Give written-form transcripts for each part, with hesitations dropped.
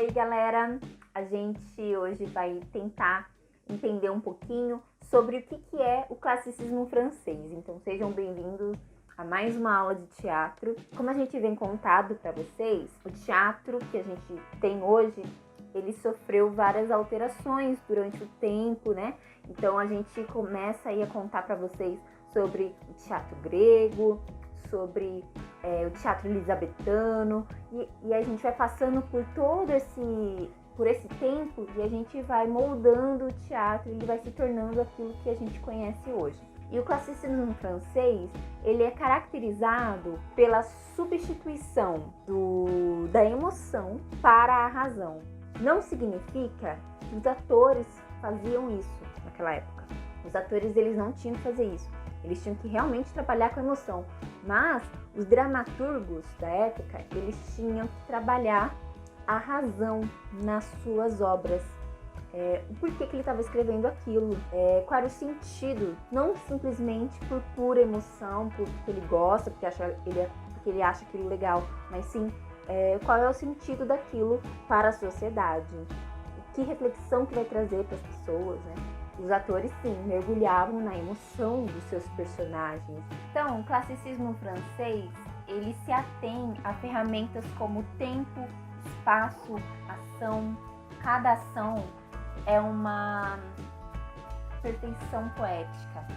Oi, galera! A gente hoje vai tentar entender um pouquinho sobre o que é o classicismo francês. Então, sejam bem-vindos a mais uma aula de teatro. Como a gente vem contado para vocês, o teatro que a gente tem hoje, ele sofreu várias alterações durante o tempo, né? Então, a gente começa aí a contar para vocês sobre o teatro grego, sobre o teatro elisabetano, e a gente vai passando por esse tempo e a gente vai moldando o teatro, ele vai se tornando aquilo que a gente conhece hoje. E o classicismo francês, ele é caracterizado pela substituição da emoção para a razão. Não significa que os atores faziam isso naquela época. Os atores, eles não tinham que fazer isso. Eles tinham que realmente trabalhar com a emoção. Mas os dramaturgos da época, eles tinham que trabalhar a razão nas suas obras. O porquê que ele estava escrevendo aquilo, qual era o sentido, não simplesmente por pura emoção, porque ele gosta, porque ele acha aquilo legal, mas sim qual é o sentido daquilo para a sociedade, que reflexão que vai trazer para as pessoas, né? Os atores, sim, mergulhavam na emoção dos seus personagens. Então, o classicismo francês, ele se atém a ferramentas como tempo, espaço, ação. Cada ação é uma perfeição poética,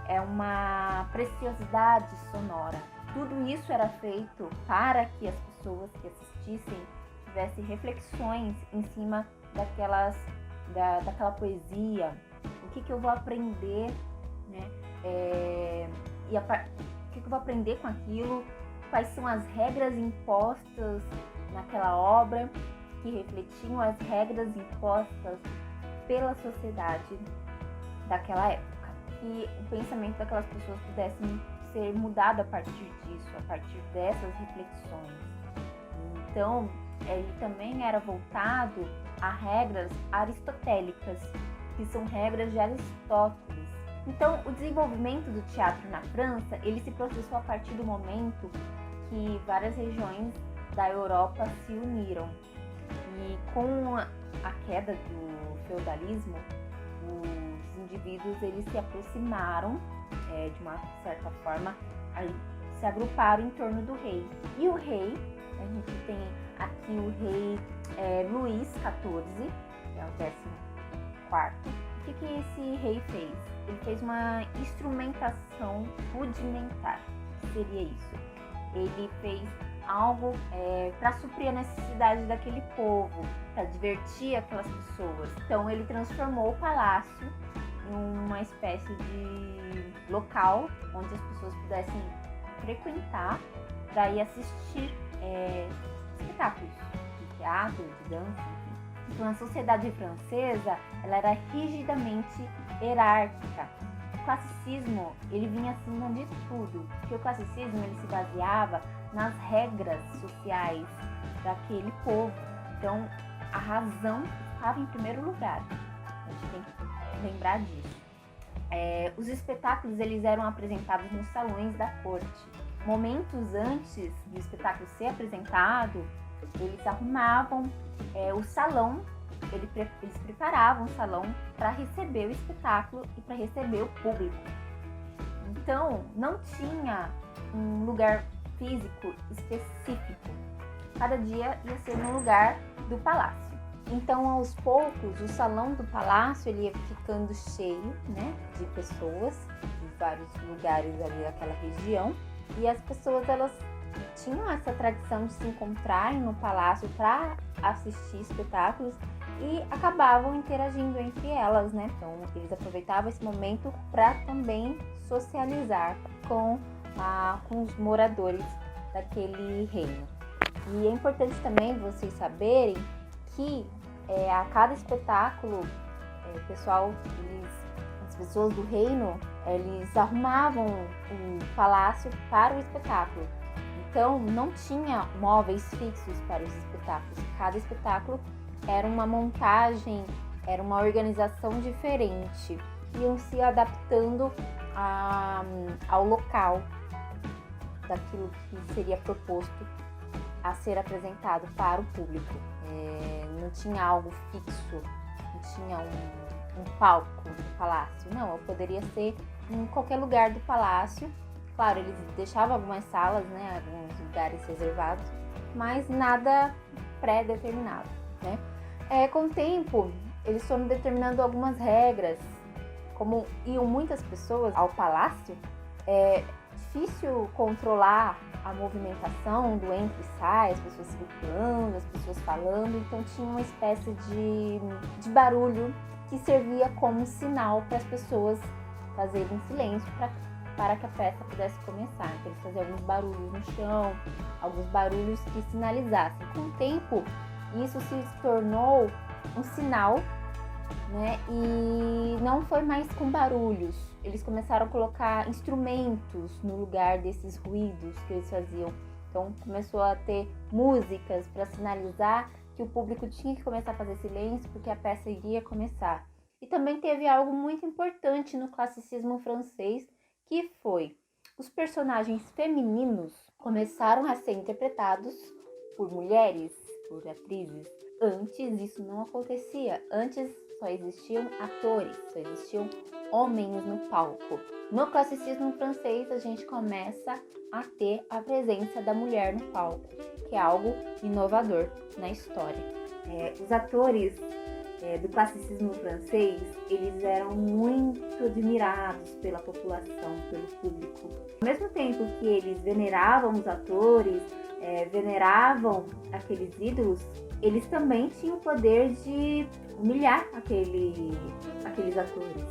é uma preciosidade sonora. Tudo isso era feito para que as pessoas que assistissem tivessem reflexões em cima daquela poesia. O que eu vou aprender, né? O que eu vou aprender com aquilo? Quais são as regras impostas naquela obra que refletiam as regras impostas pela sociedade daquela época? E o pensamento daquelas pessoas pudessem ser mudado a partir disso, a partir dessas reflexões. Então, ele também era voltado a regras aristotélicas, que são regras de Aristóteles. Então, o desenvolvimento do teatro na França, ele se processou a partir do momento que várias regiões da Europa se uniram. E com a queda do feudalismo, os indivíduos eles se aproximaram, de uma certa forma, se agruparam em torno do rei. E o rei, a gente tem aqui o rei Luís XIV, que é o 14º. O que esse rei fez? Ele fez uma instrumentação rudimentar. O que seria isso? Ele fez algo para suprir a necessidade daquele povo, para divertir aquelas pessoas. Então ele transformou o palácio em uma espécie de local onde as pessoas pudessem frequentar para ir assistir espetáculos de teatro, de dança. Então, a sociedade francesa, ela era rigidamente hierárquica. O classicismo, ele vinha acima de tudo, porque o classicismo, ele se baseava nas regras sociais daquele povo. Então, a razão estava em primeiro lugar. A gente tem que lembrar disso. Os espetáculos, eles eram apresentados nos salões da corte. Momentos antes do espetáculo ser apresentado, eles arrumavam o salão, eles preparavam o salão para receber o espetáculo e para receber o público. Então, não tinha um lugar físico específico. Cada dia ia ser no lugar do palácio. Então, aos poucos, o salão do palácio ele ia ficando cheio, né, de pessoas de vários lugares ali daquela região. E as pessoas, elas tinham essa tradição de se encontrarem no palácio para assistir espetáculos e acabavam interagindo entre elas, né? Então, eles aproveitavam esse momento para também socializar com os moradores daquele reino. E é importante também vocês saberem que a cada espetáculo, as pessoas do reino, eles arrumavam o palácio para o espetáculo. Então, não tinha móveis fixos para os espetáculos. Cada espetáculo era uma montagem, era uma organização diferente. Iam se adaptando ao local daquilo que seria proposto a ser apresentado para o público. não tinha algo fixo, não tinha um palco no palácio. Não, eu poderia ser em qualquer lugar do palácio. Claro, eles deixavam algumas salas, né, alguns lugares reservados, mas nada pré-determinado, né? Com o tempo, eles foram determinando algumas regras. Como iam muitas pessoas ao palácio, é difícil controlar a movimentação do entra e sai, as pessoas circulando, as pessoas falando, então tinha uma espécie de barulho que servia como sinal para as pessoas fazerem silêncio para que a peça pudesse começar. Então eles faziam alguns barulhos no chão, alguns barulhos que sinalizassem. Com o tempo, isso se tornou um sinal, né? E não foi mais com barulhos. Eles começaram a colocar instrumentos no lugar desses ruídos que eles faziam. Então começou a ter músicas para sinalizar que o público tinha que começar a fazer silêncio porque a peça iria começar. E também teve algo muito importante no classicismo francês, que foi os personagens femininos começaram a ser interpretados por mulheres, por atrizes. Antes isso não acontecia. Antes só existiam atores, só existiam homens no palco. No classicismo francês, a gente começa a ter a presença da mulher no palco, que é algo inovador na história. Os atores do classicismo francês, eles eram muito admirados pela população, pelo público. Ao mesmo tempo que eles veneravam os atores, veneravam aqueles ídolos, eles também tinham o poder de humilhar aqueles atores,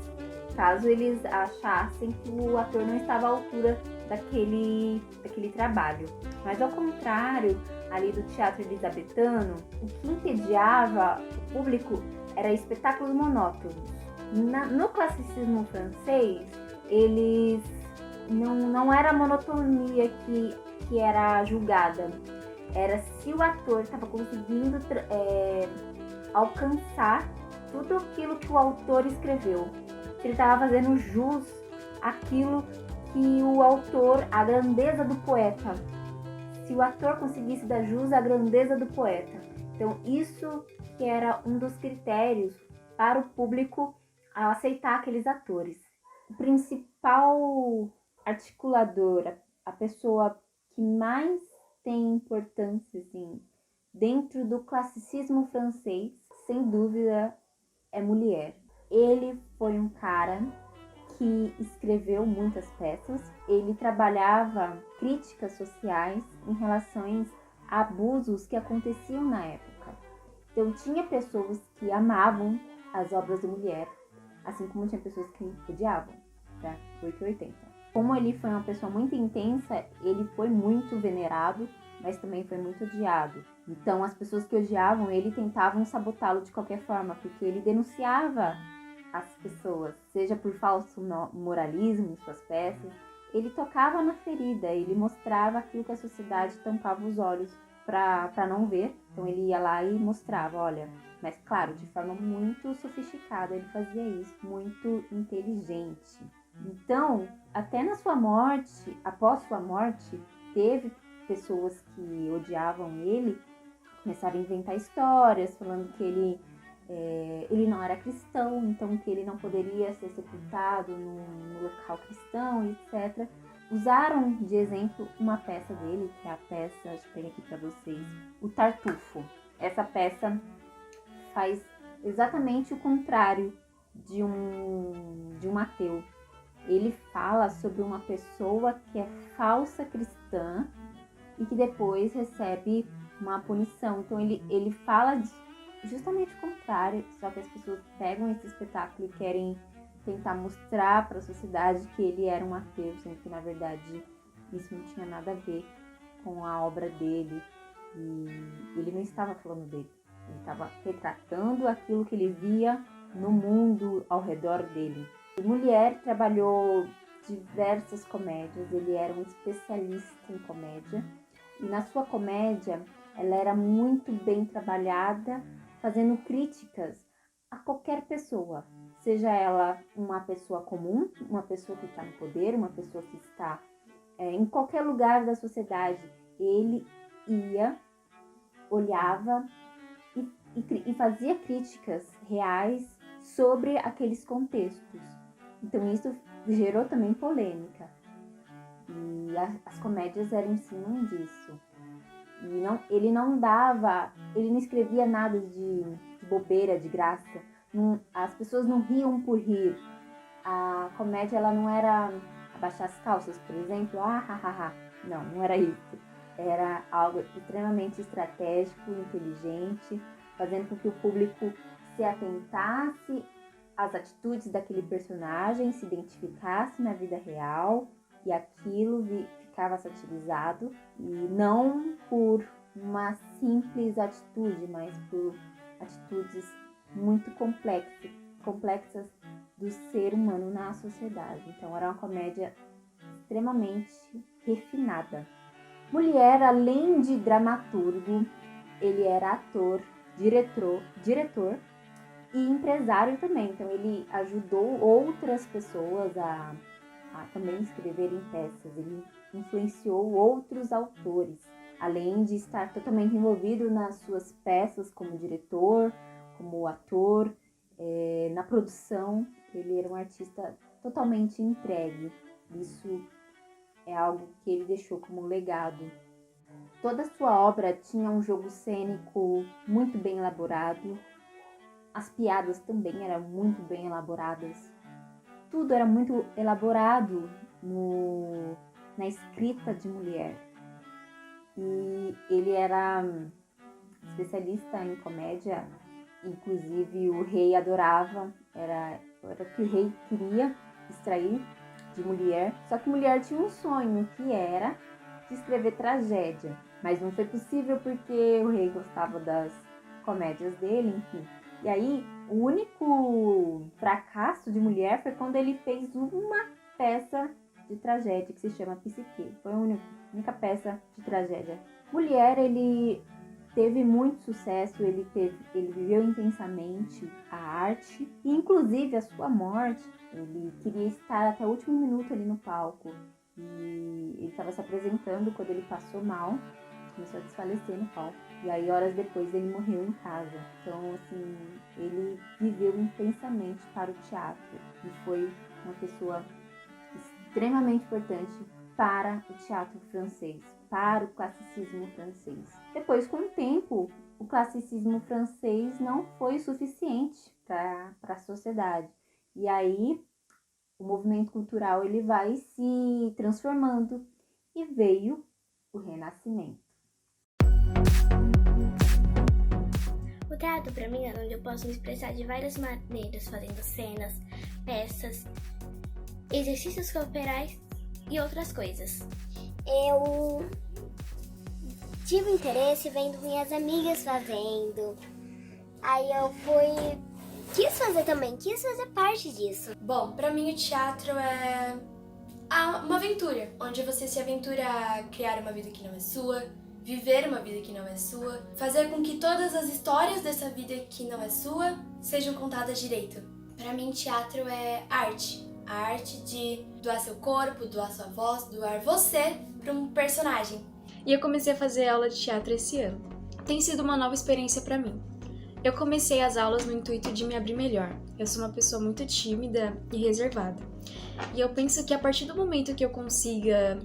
caso eles achassem que o ator não estava à altura daquele trabalho. Mas ao contrário, ali do teatro elisabetano, o que entediava o público era espetáculos monótonos. No classicismo francês, eles não era a monotonia que era julgada, era se o ator estava conseguindo alcançar tudo aquilo que o autor escreveu, se ele estava fazendo jus àquilo que o autor, a grandeza do poeta, se o ator conseguisse dar jus à grandeza do poeta. Então isso que era um dos critérios para o público aceitar aqueles atores. O principal articulador, a pessoa que mais tem importância assim, dentro do classicismo francês, sem dúvida, é Molière. Ele foi um cara que escreveu muitas peças. Ele trabalhava críticas sociais em relação a abusos que aconteciam na época. Então tinha pessoas que amavam as obras do Molière, assim como tinha pessoas que odiavam, tá? 880. Como ele foi uma pessoa muito intensa, ele foi muito venerado, mas também foi muito odiado. Então as pessoas que odiavam ele tentavam sabotá-lo de qualquer forma, porque ele denunciava as pessoas, seja por falso moralismo em suas peças. Ele tocava na ferida, ele mostrava aquilo que a sociedade tampava os olhos para não ver. Então ele ia lá e mostrava, olha, mas claro, de forma muito sofisticada, ele fazia isso, muito inteligente. Então, até na sua morte, após sua morte, teve pessoas que odiavam ele, começaram a inventar histórias, falando que ele não era cristão, então que ele não poderia ser sepultado no local cristão, etc. Usaram de exemplo uma peça dele, que é a peça, deixa eu pegar aqui para vocês, o Tartufo. Essa peça faz exatamente o contrário de um ateu. Ele fala sobre uma pessoa que é falsa cristã e que depois recebe uma punição. Então ele fala justamente o contrário, só que as pessoas pegam esse espetáculo e querem tentar mostrar para a sociedade que ele era um ateu, sendo que na verdade isso não tinha nada a ver com a obra dele, e ele não estava falando dele, ele estava retratando aquilo que ele via no mundo ao redor dele. Molière trabalhou diversas comédias, ele era um especialista em comédia, e na sua comédia ela era muito bem trabalhada, fazendo críticas a qualquer pessoa, seja ela uma pessoa comum, uma pessoa que está no poder, uma pessoa que está em qualquer lugar da sociedade. Ele ia, olhava e e fazia críticas reais sobre aqueles contextos. Então isso gerou também polêmica. E as comédias eram em cima disso. E ele não escrevia nada de bobeira, de graça. As pessoas não riam por rir. A comédia, ela não era abaixar as calças, por exemplo. Não era isso. Era algo extremamente estratégico, inteligente, fazendo com que o público se atentasse às atitudes daquele personagem, se identificasse na vida real, e aquilo ficava satirizado, e não por uma simples atitude, mas por atitudes muito complexas do ser humano na sociedade. Então era uma comédia extremamente refinada. Molière, além de dramaturgo, ele era ator, diretor e empresário também. Então ele ajudou outras pessoas a também escreverem peças. Ele influenciou outros autores, além de estar totalmente envolvido nas suas peças como diretor, como ator, na produção. Ele era um artista totalmente entregue. Isso é algo que ele deixou como legado. Toda a sua obra tinha um jogo cênico muito bem elaborado. As piadas também eram muito bem elaboradas. Tudo era muito elaborado na escrita de Molière. E ele era especialista em comédia. Inclusive o rei adorava. Era o que o rei queria extrair de Molière. Só que Molière tinha um sonho, que era de escrever tragédia. Mas não foi possível porque o rei gostava das comédias dele, enfim. E aí, o único fracasso de Molière foi quando ele fez uma peça de tragédia que se chama Psique. Foi a única peça de tragédia. Molière, ele teve muito sucesso, ele viveu intensamente a arte, e inclusive a sua morte. Ele queria estar até o último minuto ali no palco, e ele estava se apresentando quando ele passou mal, começou a desfalecer no palco, e aí horas depois ele morreu em casa. Então, assim, ele viveu intensamente para o teatro e foi uma pessoa extremamente importante para o teatro francês, para o classicismo francês. Depois, com o tempo, o classicismo francês não foi suficiente para a sociedade. E aí, o movimento cultural ele vai se transformando e veio o Renascimento. O teatro, para mim, é onde eu posso me expressar de várias maneiras, fazendo cenas, peças, exercícios corporais e outras coisas. Eu tive interesse vendo minhas amigas fazendo. Aí eu quis fazer também, quis fazer parte disso. Bom, pra mim o teatro é uma aventura, onde você se aventura a criar uma vida que não é sua, viver uma vida que não é sua, fazer com que todas as histórias dessa vida que não é sua sejam contadas direito. Pra mim, teatro é arte. A arte de doar seu corpo, doar sua voz, doar você para um personagem. E eu comecei a fazer aula de teatro esse ano. Tem sido uma nova experiência para mim. Eu comecei as aulas no intuito de me abrir melhor. Eu sou uma pessoa muito tímida e reservada. E eu penso que a partir do momento que eu consiga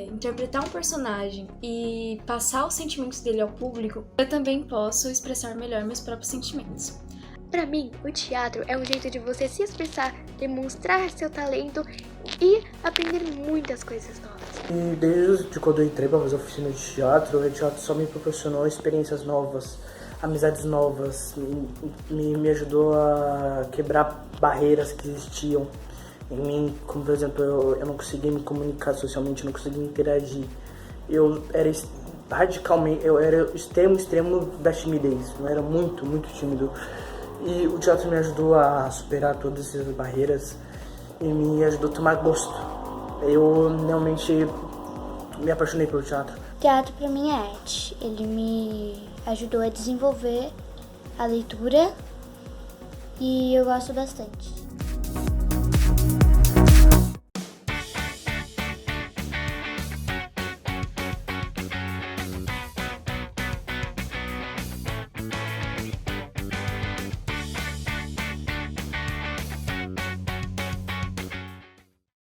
interpretar um personagem e passar os sentimentos dele ao público, eu também posso expressar melhor meus próprios sentimentos. Para mim, o teatro é um jeito de você se expressar, demonstrar seu talento e aprender muitas coisas novas. E desde quando eu entrei para fazer oficina de teatro, o teatro só me proporcionou experiências novas, amizades novas, me ajudou a quebrar barreiras que existiam em mim, como por exemplo, eu não conseguia me comunicar socialmente, eu não conseguia interagir. Eu era extremo da timidez, eu era muito tímido. E o teatro me ajudou a superar todas essas barreiras e me ajudou a tomar gosto. Eu realmente me apaixonei pelo teatro. Teatro para mim é arte. Ele me ajudou a desenvolver a leitura e eu gosto bastante.